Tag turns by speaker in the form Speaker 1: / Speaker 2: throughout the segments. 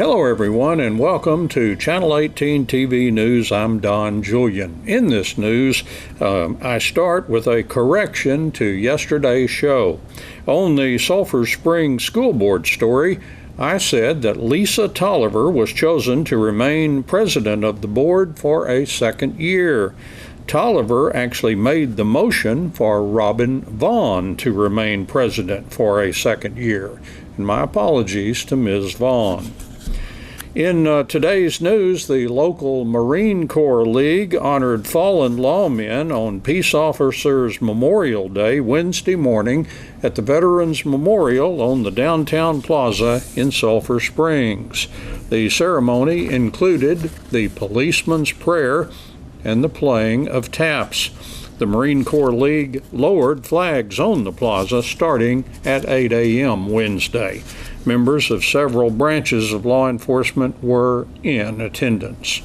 Speaker 1: Hello everyone and welcome to Channel 18 TV News. I'm Don Julian. In this news, I start with a correction to yesterday's show. On the Sulphur Springs School Board story, I said that Lisa Tolliver was chosen to remain president of the board for a second year. Tolliver actually made the motion for Robin Vaughn to remain president for a second year. And my apologies to Ms. Vaughn. In today's news, the local Marine Corps League honored fallen lawmen on Peace Officers Memorial Day Wednesday morning at the Veterans Memorial on the downtown plaza in Sulphur Springs. The ceremony included the policeman's prayer and the playing of taps. The Marine Corps League lowered flags on the plaza starting at 8 a.m. Wednesday. Members of several branches of law enforcement were in attendance.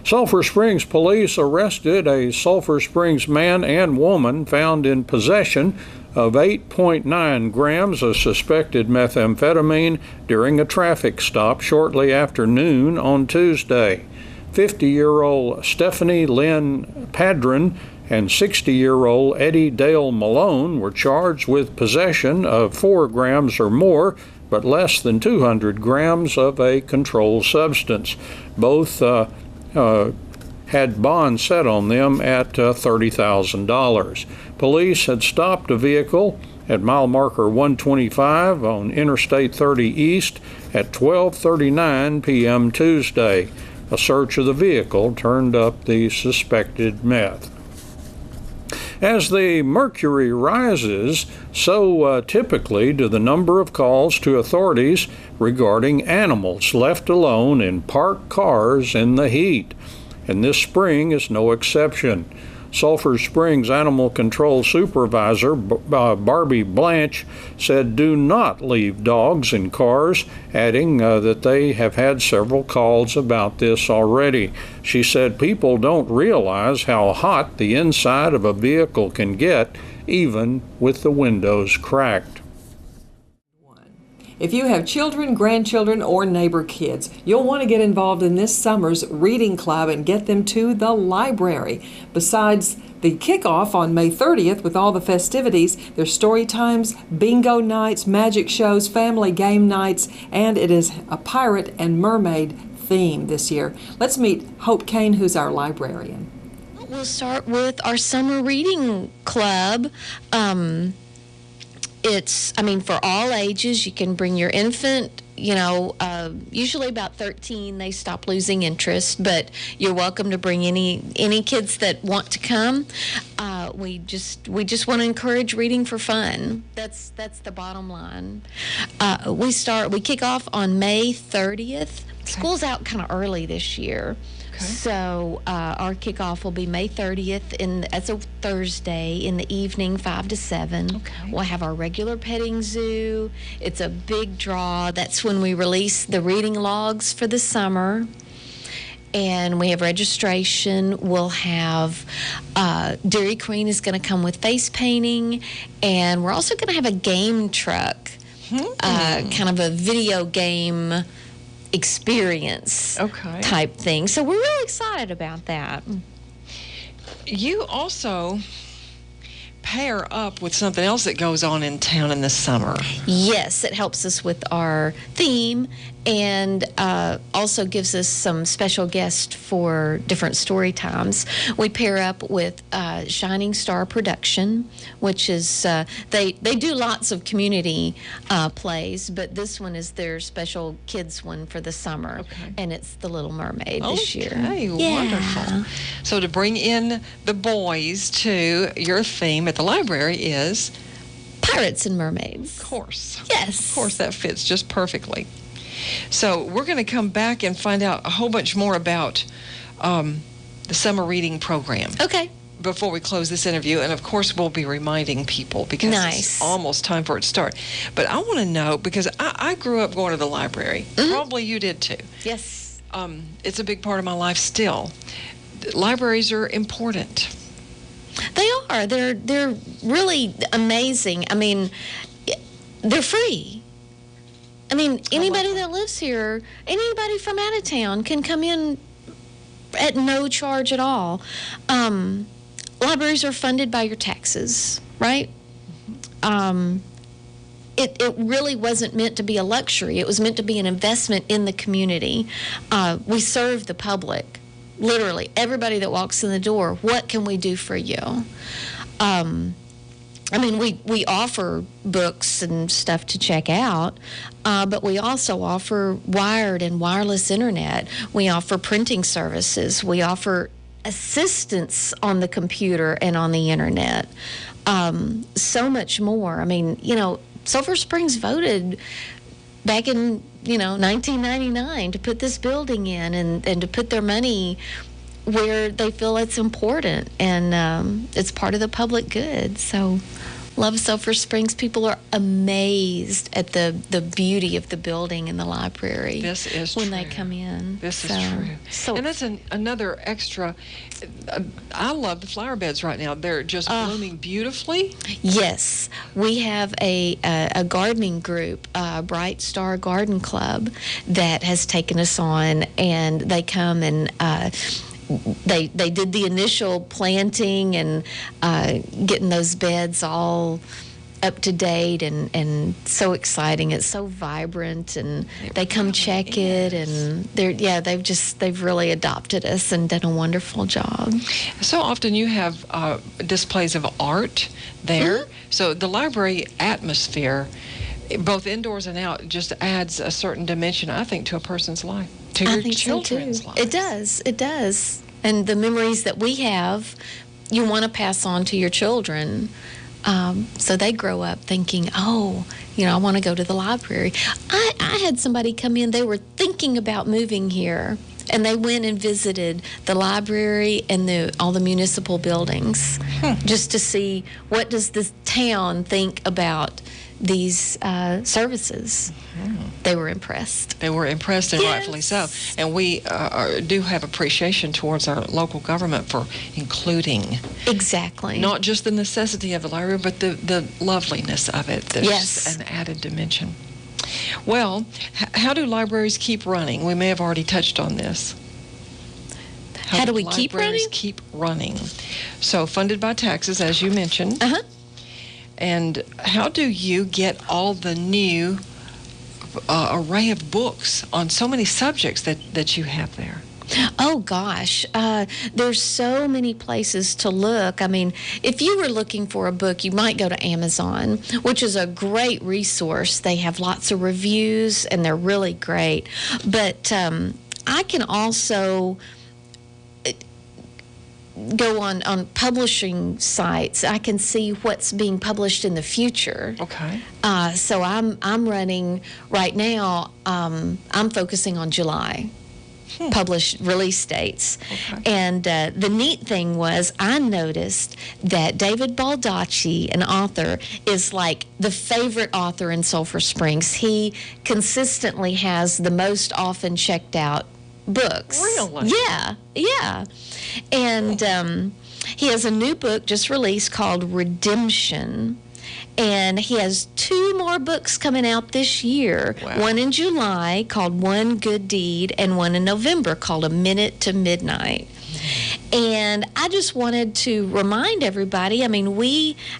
Speaker 1: Sulphur Springs police arrested a Sulphur Springs man and woman found in possession of 8.9 grams of suspected methamphetamine during a traffic stop shortly after noon on Tuesday. 50-year-old Stephanie Lynn Padron and 60-year-old Eddie Dale Malone were charged with possession of 4 grams or more, but less than 200 grams of a controlled substance. Both had bonds set on them at $30,000. Police had stopped a vehicle at mile marker 125 on Interstate 30 East at 12:39 p.m. Tuesday. A search of the vehicle turned up the suspected meth. As the mercury rises, so typically do the number of calls to authorities regarding animals left alone in parked cars in the heat. And this spring is no exception. Sulphur Springs Animal Control Supervisor Barbie Blanche said do not leave dogs in cars, adding that they have had several calls about this already. She said people don't realize how hot the inside of a vehicle can get, even with the windows cracked.
Speaker 2: If you have children, grandchildren, or neighbor kids, you'll want to get involved in this summer's reading club and get them to the library. Besides the kickoff on May 30th with all the festivities, there's story times, bingo nights, magic shows, family game nights, and it is a pirate and mermaid theme this year. Let's meet Hope Kane, who's our librarian.
Speaker 3: We'll start with our summer reading club. It's, for all ages. You can bring your infant, usually about 13, they stop losing interest, but you're welcome to bring any kids that want to come. We just want to encourage reading for fun. That's the bottom line. We kick off on May 30th. Okay. School's out kind of early this year. So our kickoff will be May 30th. That's a Thursday in the evening, 5 to 7. Okay. We'll have our regular petting zoo. It's a big draw. That's when we release the reading logs for the summer. And we have registration. We'll have Dairy Queen is going to come with face painting. And we're also going to have a game truck, kind of a video game experience type thing. So we're really excited about that.
Speaker 4: You also pair up with something else that goes on in town in the summer.
Speaker 3: Yes, it helps us with our theme and also gives us some special guests for different story times. We pair up with Shining Star Production, which is, they do lots of community plays, but this one is their special kids one for the summer, and it's The Little Mermaid this year.
Speaker 4: Okay, wonderful. So to bring in the boys to your theme at the library is?
Speaker 3: Pirates and mermaids.
Speaker 4: Of course.
Speaker 3: Yes.
Speaker 4: Of course, that fits just perfectly. So we're going to come back and find out a whole bunch more about the summer reading program.
Speaker 3: Okay.
Speaker 4: Before we close this interview, and of course we'll be reminding people because it's almost time for it to start. But I want to know, because I grew up going to the library. Mm-hmm. Probably you did too.
Speaker 3: Yes.
Speaker 4: It's a big part of my life still. Libraries are important.
Speaker 3: They are. They're really amazing. They're free. I mean, anybody that lives here, anybody from out of town can come in at no charge at all. Libraries are funded by your taxes, right? It really wasn't meant to be a luxury. It was meant to be an investment in the community. We serve the public, literally everybody that walks in the door. What can we do for you? I mean, we offer books and stuff to check out, but we also offer wired and wireless internet. We offer printing services. We offer assistance on the computer and on the internet. So much more. I mean, Sulphur Springs voted back in, 1999 to put this building in and to put their money where they feel it's important, and it's part of the public good. So love Sulphur Springs. People are amazed at the beauty of the building and the library.
Speaker 4: This is
Speaker 3: when
Speaker 4: true.
Speaker 3: they come in.
Speaker 4: This is true. And that's another extra. I love the flower beds right now. They're just blooming beautifully.
Speaker 3: Yes, we have a gardening group, Bright Star Garden Club, that has taken us on, and they come and they did the initial planting and getting those beds all up to date and so exciting. It's so vibrant, and they come check it, and they've really adopted us and done a wonderful job.
Speaker 4: So often you have displays of art there. Mm-hmm. So the library atmosphere, both indoors and out, just adds a certain dimension, I think, to a person's life, to your children's life.
Speaker 3: It does. And the memories that we have, you want to pass on to your children. So they grow up thinking, I want to go to the library. I had somebody come in, they were thinking about moving here, and they went and visited the library and all the municipal buildings just to see what does the town think about these services. They were impressed.
Speaker 4: They were impressed, and rightfully so. And we do have appreciation towards our local government for including
Speaker 3: exactly
Speaker 4: not just the necessity of the library, but the loveliness of it. There's an added dimension. Well, how do libraries keep running? We may have already touched on this.
Speaker 3: How do we keep running?
Speaker 4: Libraries keep running. So funded by taxes, as you mentioned. And how do you get all the new array of books on so many subjects that you have there?
Speaker 3: Oh, gosh. There's so many places to look. I mean, if you were looking for a book, you might go to Amazon, which is a great resource. They have lots of reviews, and they're really great. But I can also go on publishing sites. I can see what's being published in the future.
Speaker 4: Okay.
Speaker 3: So I'm running right now. I'm focusing on July published release dates.
Speaker 4: Okay.
Speaker 3: And the neat thing was I noticed that David Baldacci, an author, is like the favorite author in Sulphur Springs. He consistently has the most often checked out books.
Speaker 4: Really?
Speaker 3: Yeah. And he has a new book just released called Redemption. And he has 2 more books coming out this year.
Speaker 4: Wow.
Speaker 3: One in July called One Good Deed, and one in November called A Minute to Midnight. And I just wanted to remind everybody, I mean,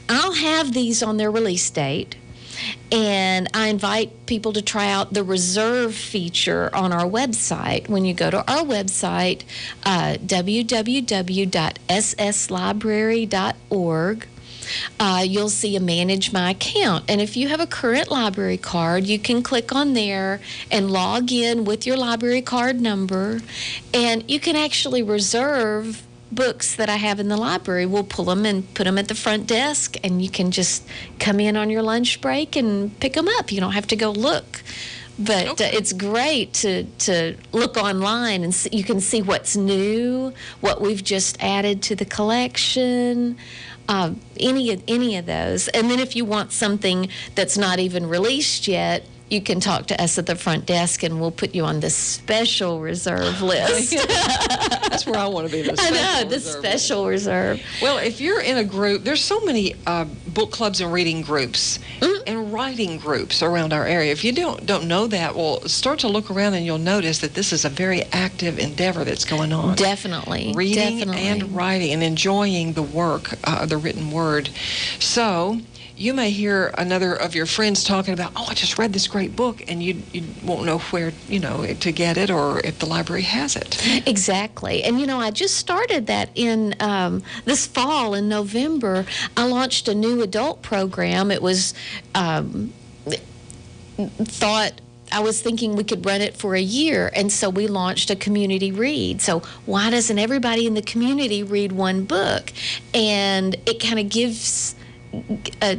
Speaker 3: I'll have these on their release date. And I invite people to try out the reserve feature on our website. When you go to our website, www.sslibrary.org, you'll see a Manage My Account. And if you have a current library card, you can click on there and log in with your library card number. And you can actually reserve books that I have in the library. We'll pull them and put them at the front desk, and you can just come in on your lunch break and pick them up. You don't have to go look. But it's great to look online and you can see what's new, what we've just added to the collection, any of those. And then if you want something that's not even released yet, you can talk to us at the front desk, and we'll put you on the special reserve list.
Speaker 4: That's where I want to be. The
Speaker 3: I
Speaker 4: special
Speaker 3: know, the
Speaker 4: reserve.
Speaker 3: special reserve.
Speaker 4: Well, if you're in a group, there's so many book clubs and reading groups and writing groups around our area. If you don't know that, well, start to look around and you'll notice that this is a very active endeavor that's going on.
Speaker 3: Definitely.
Speaker 4: Reading
Speaker 3: Definitely.
Speaker 4: and writing and enjoying the work, the written word. So you may hear another of your friends talking about, oh, I just read this great book, and you won't know where, to get it or if the library has it.
Speaker 3: Exactly. And, I just started that in this fall in November. I launched a new adult program. It was I was thinking we could run it for a year, and so we launched a community read. So why doesn't everybody in the community read one book? And it kind of gives a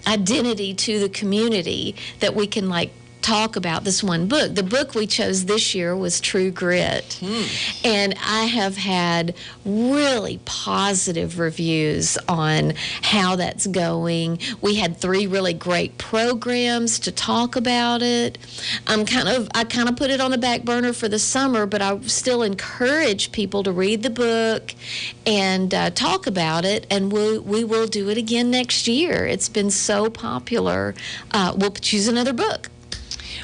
Speaker 3: identity to the community that we can talk about this one book. The book we chose this year was True Grit. And I have had really positive reviews on how that's going. We had 3 really great programs to talk about it. I kind of put it on the back burner for the summer, but I still encourage people to read the book and talk about it, and we will do it again next year. It's been so popular. We'll choose another book.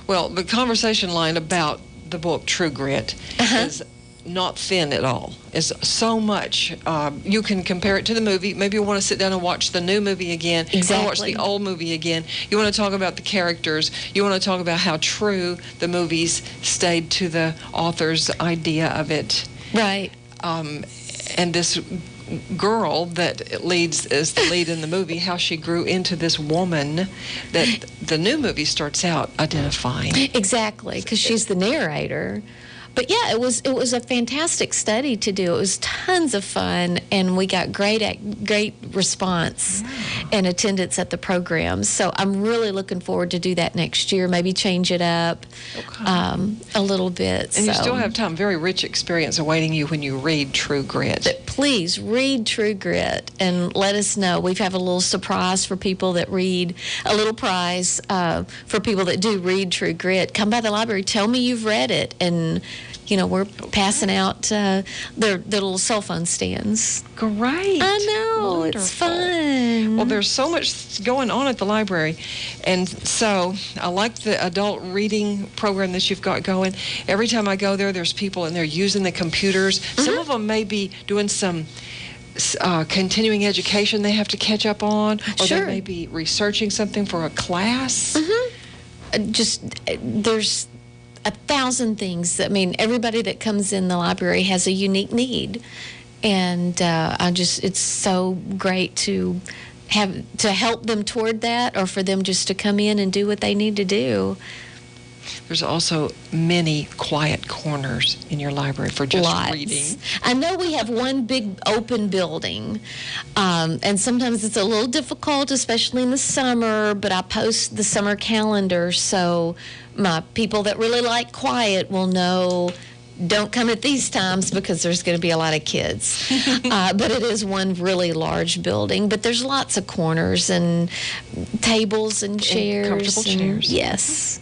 Speaker 4: Well, the conversation line about the book True Grit is not thin at all. It's so much. You can compare it to the movie. Maybe you want to sit down and watch the new movie again.
Speaker 3: Exactly.
Speaker 4: You want to watch the old movie again. You want to talk about the characters. You want to talk about how true the movies stayed to the author's idea of it.
Speaker 3: Right.
Speaker 4: And this girl that leads as the lead in the movie, how she grew into this woman that the new movie starts out identifying.
Speaker 3: Exactly, because she's the narrator. But yeah, it was a fantastic study to do. It was tons of fun, and we got great response and attendance at the programs. So I'm really looking forward to do that next year. Maybe change it up a little bit.
Speaker 4: And you still have time. Very rich experience awaiting you when you read True Grit.
Speaker 3: But please read True Grit and let us know. We have a little surprise for people that read, a little prize for people that do read True Grit. Come by the library. Tell me you've read it, and we're passing out their little cell phone stands.
Speaker 4: Great.
Speaker 3: I know.
Speaker 4: Wonderful.
Speaker 3: It's fun.
Speaker 4: Well, there's so much going on at the library. And so I like the adult reading program that you've got going. Every time I go there, there's people in there using the computers. Some of them may be doing some continuing education they have to catch up on, or
Speaker 3: Sure.
Speaker 4: they may be researching something for a class.
Speaker 3: There's 1,000 things. Everybody that comes in the library has a unique need, and it's so great to help them toward that, or for them just to come in and do what they need to do.
Speaker 4: There's also many quiet corners in your library for just
Speaker 3: Lots.
Speaker 4: reading.
Speaker 3: I know we have one big open building, and sometimes it's a little difficult, especially in the summer, but I post the summer calendar, so my people that really like quiet will know, don't come at these times because there's going to be a lot of kids. But it is one really large building. But there's lots of corners and tables and chairs.
Speaker 4: comfortable chairs.
Speaker 3: Yes.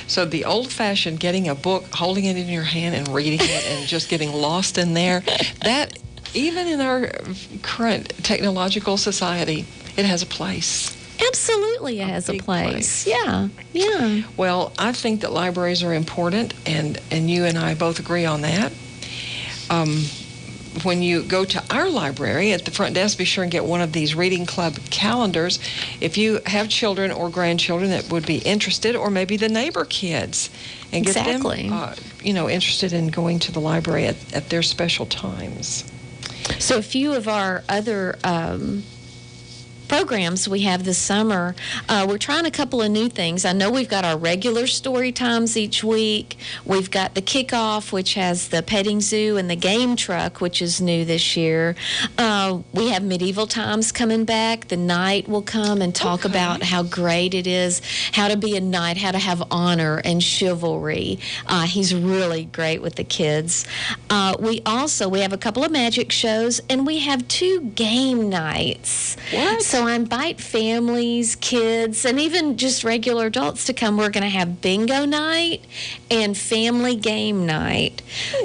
Speaker 4: So the old-fashioned getting a book, holding it in your hand and reading it and just getting lost in there, that even in our current technological society, it has a place.
Speaker 3: Absolutely, it has a
Speaker 4: big
Speaker 3: place.
Speaker 4: place.
Speaker 3: Yeah.
Speaker 4: Well, I think that libraries are important, and you and I both agree on that. When you go to our library at the front desk, be sure and get one of these reading club calendars. If you have children or grandchildren that would be interested, or maybe the neighbor kids, and get
Speaker 3: Exactly.
Speaker 4: them, interested in going to the library at their special times.
Speaker 3: So a few of our other programs we have this summer, we're trying a couple of new things. I know we've got our regular story times each week. We've got the kickoff, which has the petting zoo, and the game truck, which is new this year. We have medieval times coming back. The knight will come and talk about how great it is, how to be a knight, how to have honor and chivalry. He's really great with the kids. We have a couple of magic shows, and we have 2 game nights.
Speaker 4: What?
Speaker 3: So So I invite families, kids, and even just regular adults to come. We're going to have bingo night and family game night.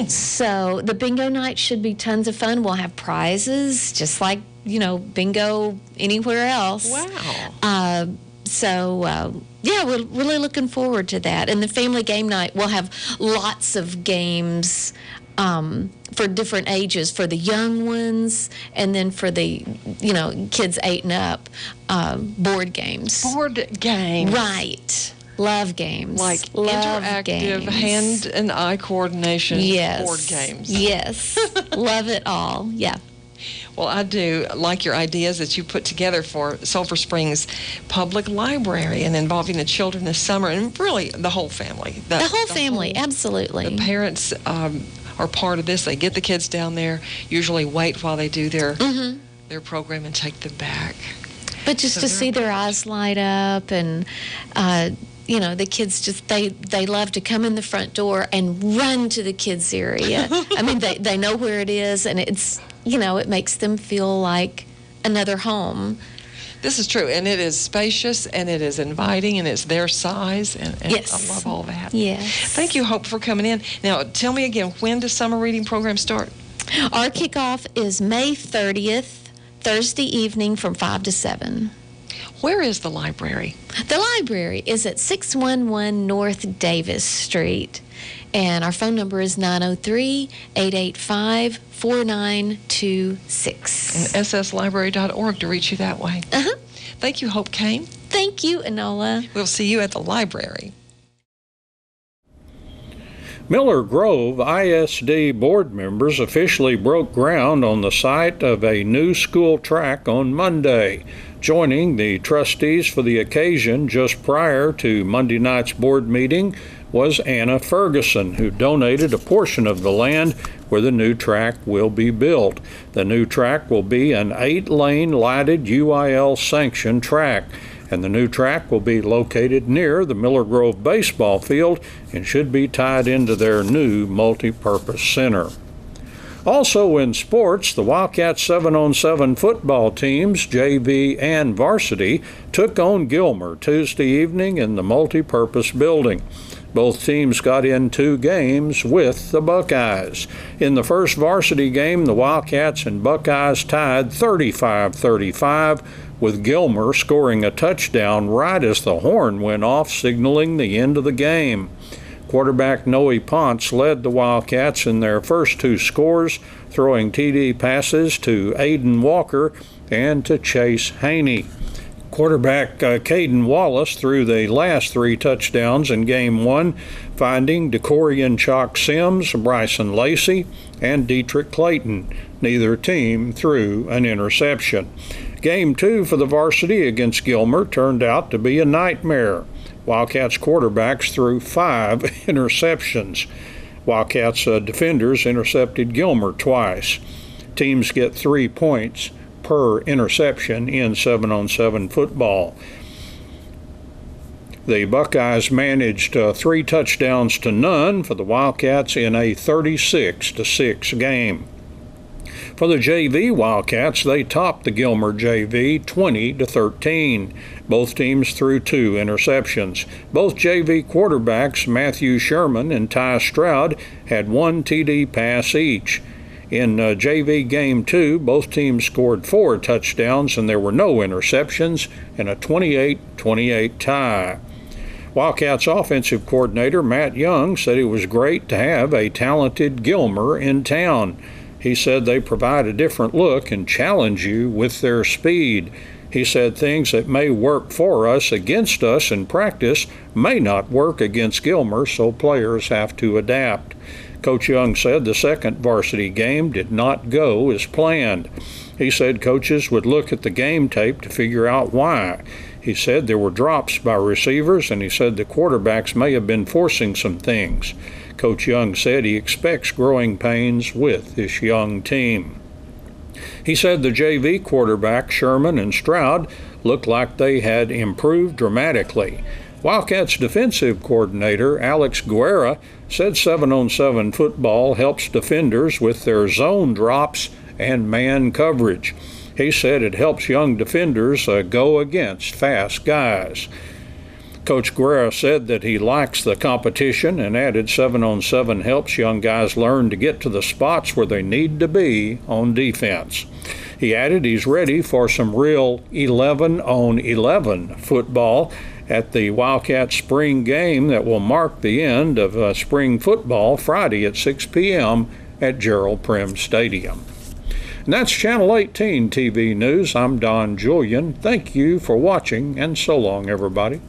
Speaker 3: So the bingo night should be tons of fun. We'll have prizes, just like, bingo anywhere else.
Speaker 4: Wow.
Speaker 3: Yeah, we're really looking forward to that. And the family game night, we'll have lots of games for different ages, for the young ones, and then for the, kids 8 and up, board games.
Speaker 4: Board games.
Speaker 3: Right. Love games.
Speaker 4: Like
Speaker 3: Love
Speaker 4: interactive
Speaker 3: games.
Speaker 4: hand and eye coordination board games.
Speaker 3: Yes. Love it all. Yeah.
Speaker 4: Well, I do like your ideas that you put together for Sulphur Springs Public Library and involving the children this summer, and really the whole family.
Speaker 3: The whole family, absolutely.
Speaker 4: The parents are part of this. They get the kids down there, usually wait while they do their program and take them back.
Speaker 3: But just to see their eyes light up, and the kids just they love to come in the front door and run to the kids area. I mean, they know where it is, and it's it makes them feel like another home.
Speaker 4: This is true, and it is spacious, and it is inviting, and it's their size, and
Speaker 3: yes.
Speaker 4: I love all that.
Speaker 3: Yes.
Speaker 4: Thank you, Hope, for coming in. Now, tell me again, when does summer reading program start?
Speaker 3: Our kickoff is May 30th, Thursday evening from 5 to 7.
Speaker 4: Where is the library?
Speaker 3: The library is at 611 North Davis Street, and our phone number is 903-885-4926.
Speaker 4: And sslibrary.org to reach you that way. Thank you, Hope Kane.
Speaker 3: Thank you, Enola.
Speaker 4: We'll see you at the library.
Speaker 1: Miller Grove ISD board members officially broke ground on the site of a new school track on Monday. Joining the trustees for the occasion just prior to Monday night's board meeting was Anna Ferguson, who donated a portion of the land where the new track will be built. The new track will be an 8-lane lighted UIL-sanctioned track, and the new track will be located near the Miller Grove baseball field and should be tied into their new multi-purpose center. Also in sports, the Wildcats 7-on-7 football teams, JV and varsity, took on Gilmer Tuesday evening in the multi-purpose building. Both teams got in 2 games with the Buckeyes. In the first varsity game, the Wildcats and Buckeyes tied 35-35, with Gilmer scoring a touchdown right as the horn went off, signaling the end of the game. Quarterback Noe Ponce led the Wildcats in their first 2 scores, throwing TD passes to Aiden Walker and to Chase Haney. Quarterback Caden Wallace threw the last 3 touchdowns in Game 1, finding DeCorian Chalk Sims, Bryson Lacey, and Dietrich Clayton. Neither team threw an interception. Game 2 for the varsity against Gilmer turned out to be a nightmare. Wildcats quarterbacks threw 5 interceptions. Wildcats defenders intercepted Gilmer twice. Teams get 3 points per interception in 7-on-7 football. The Buckeyes managed 3 touchdowns to none for the Wildcats in a 36-6 game. For the JV Wildcats, they topped the Gilmer JV 20-13. Both teams threw 2 interceptions. Both JV quarterbacks, Matthew Sherman and Ty Stroud, had 1 TD pass each. In JV Game 2, both teams scored 4 touchdowns and there were no interceptions in a 28-28 tie. Wildcats offensive coordinator Matt Young said it was great to have a talented Gilmer in town. He said they provide a different look and challenge you with their speed. He said things that may work for us against us in practice may not work against Gilmer, so players have to adapt. Coach Young said the second varsity game did not go as planned. He said coaches would look at the game tape to figure out why. He said there were drops by receivers, and he said the quarterbacks may have been forcing some things. Coach Young said he expects growing pains with this young team. He said the JV quarterbacks, Sherman and Stroud, looked like they had improved dramatically. Wildcats defensive coordinator Alex Guerra said 7-on-7 football helps defenders with their zone drops and man coverage. He said it helps young defenders go against fast guys. Coach Guerra said that he likes the competition and added 7-on-7 helps young guys learn to get to the spots where they need to be on defense. He added he's ready for some real 11-on-11 football at the Wildcat Spring game that will mark the end of spring football Friday at 6 p.m. at Gerald Prim Stadium. And that's Channel 18 TV News. I'm Don Julian. Thank you for watching, and so long, everybody.